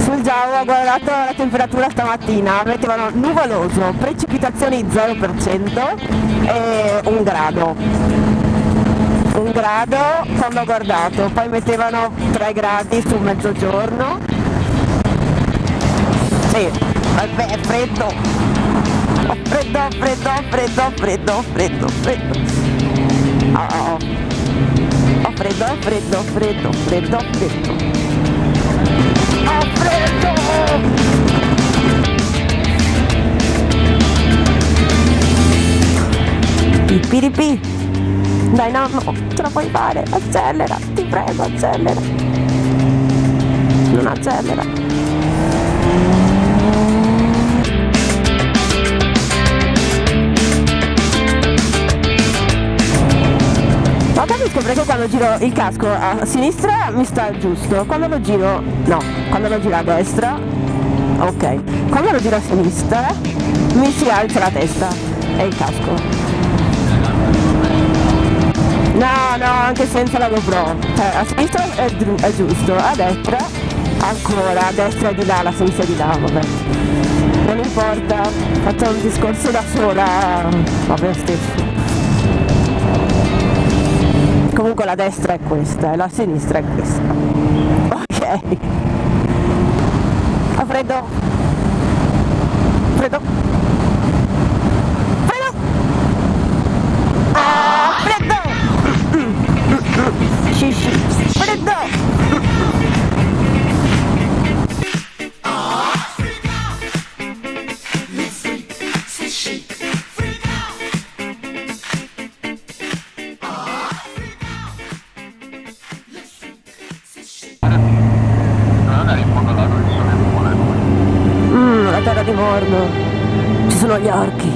Sul Giavo ho guardato la temperatura stamattina, mettevano nuvoloso, precipitazioni 0% e 1 grado quando ho guardato, poi mettevano 3 gradi sul mezzogiorno. Sì, vabbè, è freddo. Ho freddo. Oh. Ho freddo. Ho freddo! Pipiripi! Dai nonno, ce la puoi fare, accelera, ti prego, accelera. Non accelera. Ma capisco perché quando giro il casco a sinistra mi sta giusto, quando lo giro, no, quando lo giro a destra, ok, quando lo giro a sinistra mi si alza la testa e il casco. No, anche senza la GoPro, cioè a sinistra è giusto, a destra ancora, a destra è di là, a sinistra è di là, vabbè. Non importa, faccio un discorso da sola, vabbè stesso. Comunque la destra è questa e la sinistra è questa. Ok. Ho freddo. Ah, freddo! Shishi. Freddo! La terra di Morno. Ci sono gli orchi.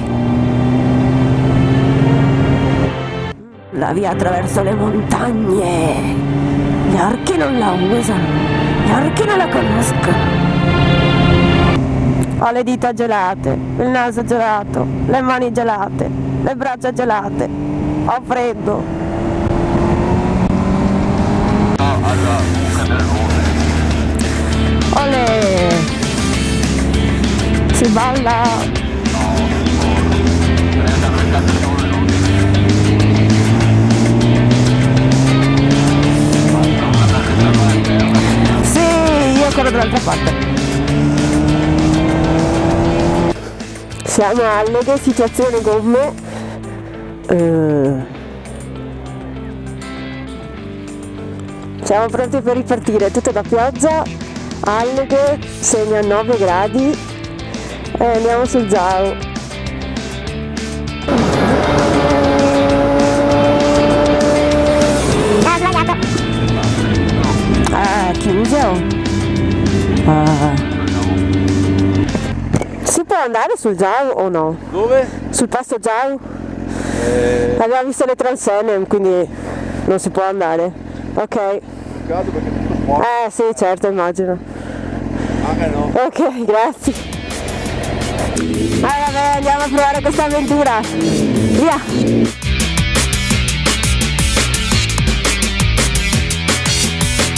La via attraverso le montagne. Gli orchi non la usano. Gli orchi non la conoscono. Ho le dita gelate, il naso gelato, le mani gelate, le braccia gelate. Ho freddo. Olè! Si balla! Sì, io corro dall'altra parte. Siamo a Alleghe, situazione gomme. Siamo pronti per ripartire, tutto da pioggia. Alleghe segna 9 gradi. Andiamo sul Giao. Ho sbagliato. Chiuso? Si può andare sul Giao o no? Dove? Sul passo Giao? Abbiamo visto le transenne, quindi non si può andare. Ok. Peccato perché è tutto sporco. Sì, certo, immagino. Anche no. Ok, grazie. Vabbè, andiamo a provare questa avventura. Via!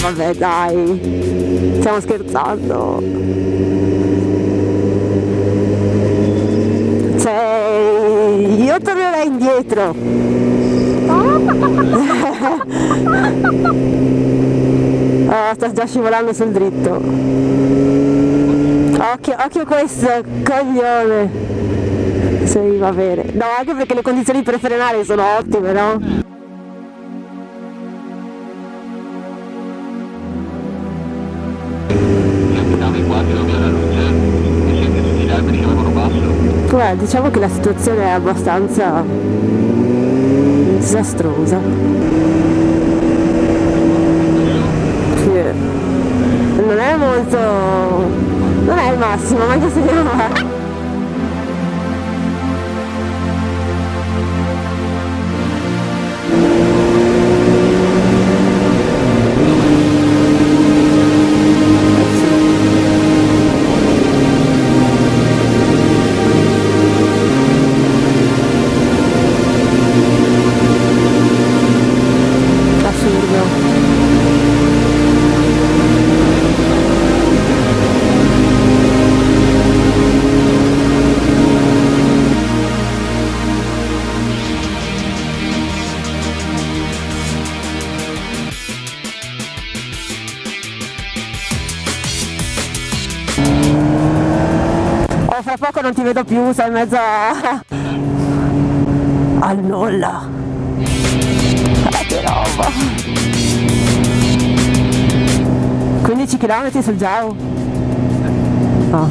Vabbè, dai. Stiamo scherzando. Cioè, io tornerei indietro. Sta già scivolando sul dritto. Occhio questo, coglione. Sì, va bene. No, anche perché le condizioni per frenare sono ottime, no? Diciamo che la situazione è abbastanza disastrosa. Sì. Non è molto... non è il massimo, ma che segniamo? fra poco non ti vedo più, sei in mezzo al nulla. Che roba. 15 km sul Giao. Oh.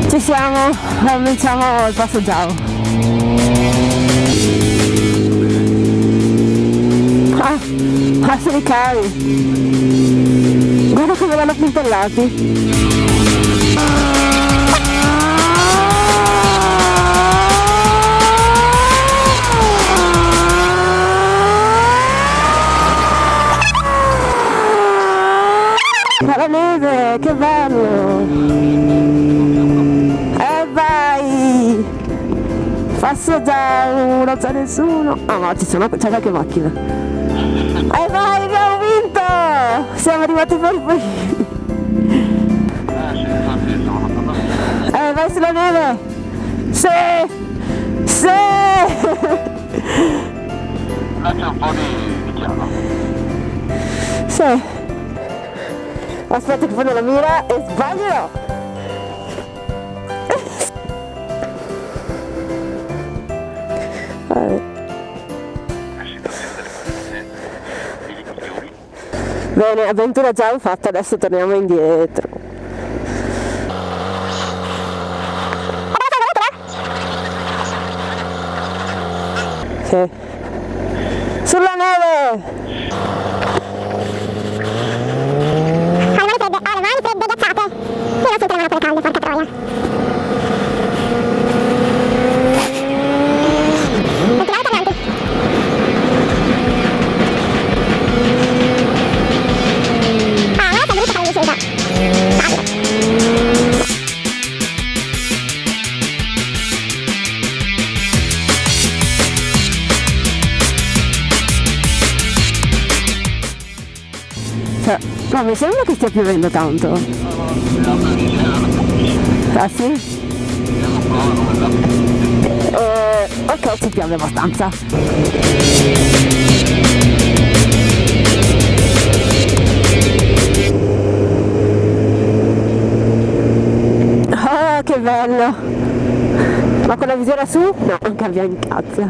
Ci siamo, cominciamo il passo Giao. Sono i cavi. Guarda come l'hanno puntellati. La neve, che bello! Vai! Passo Giao, non c'è nessuno. Ah no, c'è qualche macchina. Vai, abbiamo vinto! Siamo arrivati per qui. Vai sulla neve! Sì! Sì! Là c'è un po' di chiaro. Sì. Aspetta che fanno la mira e sbaglio! Bene, avventura già fatta, adesso torniamo indietro. Sì. Sulla neve! Ho le mani fredde ghiacciate. Io non sento le mani pure calde, porca troia. Continuate avanti. Ah, ora sta brutta fare discesa. Cioè, no, mi sembra che stia piovendo tanto. Ah sì? Ok, ci piove abbastanza. Oh, che bello! Ma con la visiera su? No, anche abbiamo in cazzo.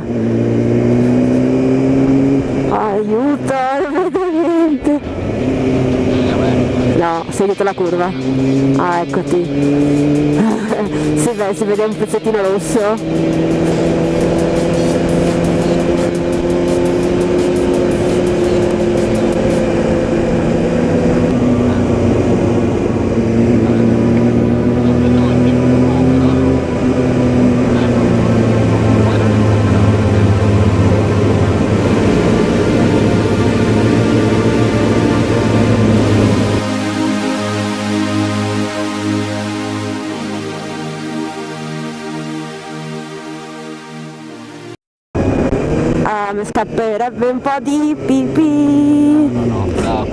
Aiuto, non vedo niente. No, seguito la curva. Ah, eccoti. Si vede un pezzettino rosso. Mi scapperebbe un po' di pipì.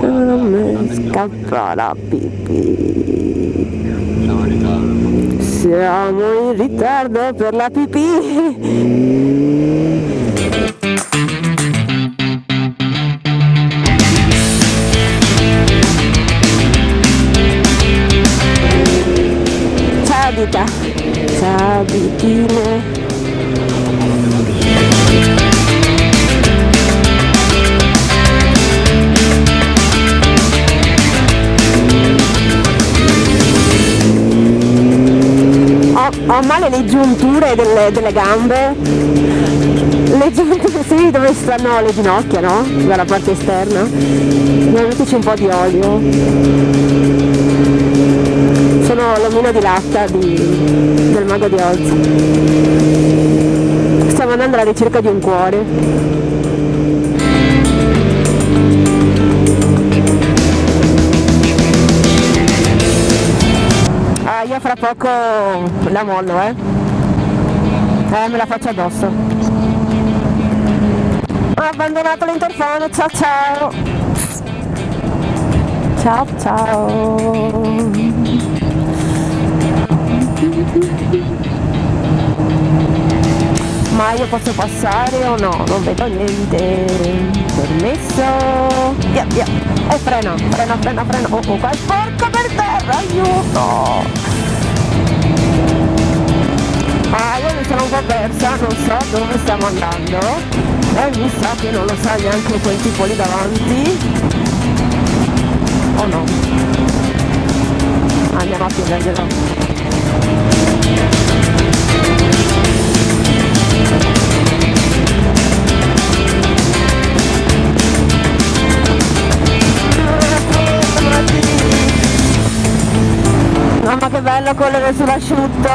Mi scappa la pipì. Siamo in ritardo per la pipì. Ciao Dita. Ciao Ditine. Ho male le giunture delle gambe, le giunture sì, dove stanno le ginocchia, no? Dalla parte esterna. Mettici un po' di olio. Sono l'omino di latta del mago di Oz. Stiamo andando alla ricerca di un cuore. Io fra poco la mollo, me la faccio addosso. Ho abbandonato l'interfono, ciao ciao! Ciao ciao! Ma io posso passare o no? Non vedo niente. Permesso. Via, via. E freno. Oh, qua è sporco per terra, aiuto! Ah, io mi sono un po' persa, non so dove stiamo andando. E mi sa che non lo sa neanche quel tipo lì davanti. Oh no. Andiamo a chiederglielo. Mamma che bello correre sull'asciutto,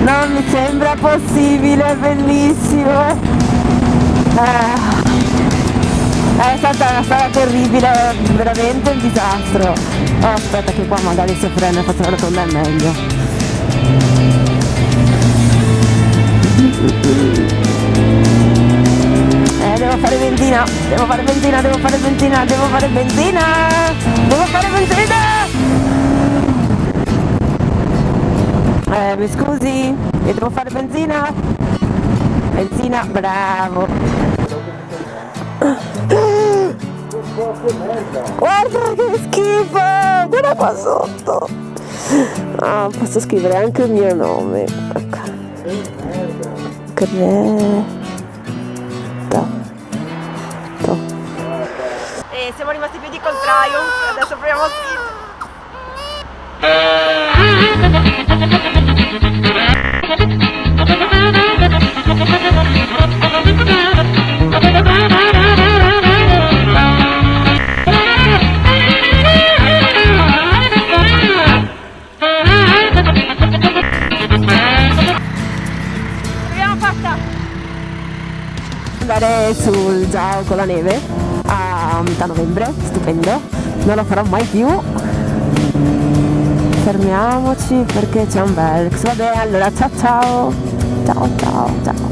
non mi sembra possibile, bellissimo. È stata una strada terribile, veramente un disastro. Oh, aspetta che qua magari se frena e faccio la rotonda è meglio. Devo fare benzina, devo fare benzina, devo fare benzina, devo fare benzina, devo fare benzina! Mi scusi, io devo fare benzina? Benzina, bravo! Guarda che schifo! Guarda qua sotto! Ah, posso scrivere anche il mio nome. Ecco. E siamo rimasti piedi col Triumph, adesso proviamo a scrivere. L'abbiamo fatta! Andare sul Giao con la neve a metà novembre, stupendo, non lo farò mai più. Fermiamoci perché c'è un bel. Vabbè, allora ciao ciao ciao ciao ciao.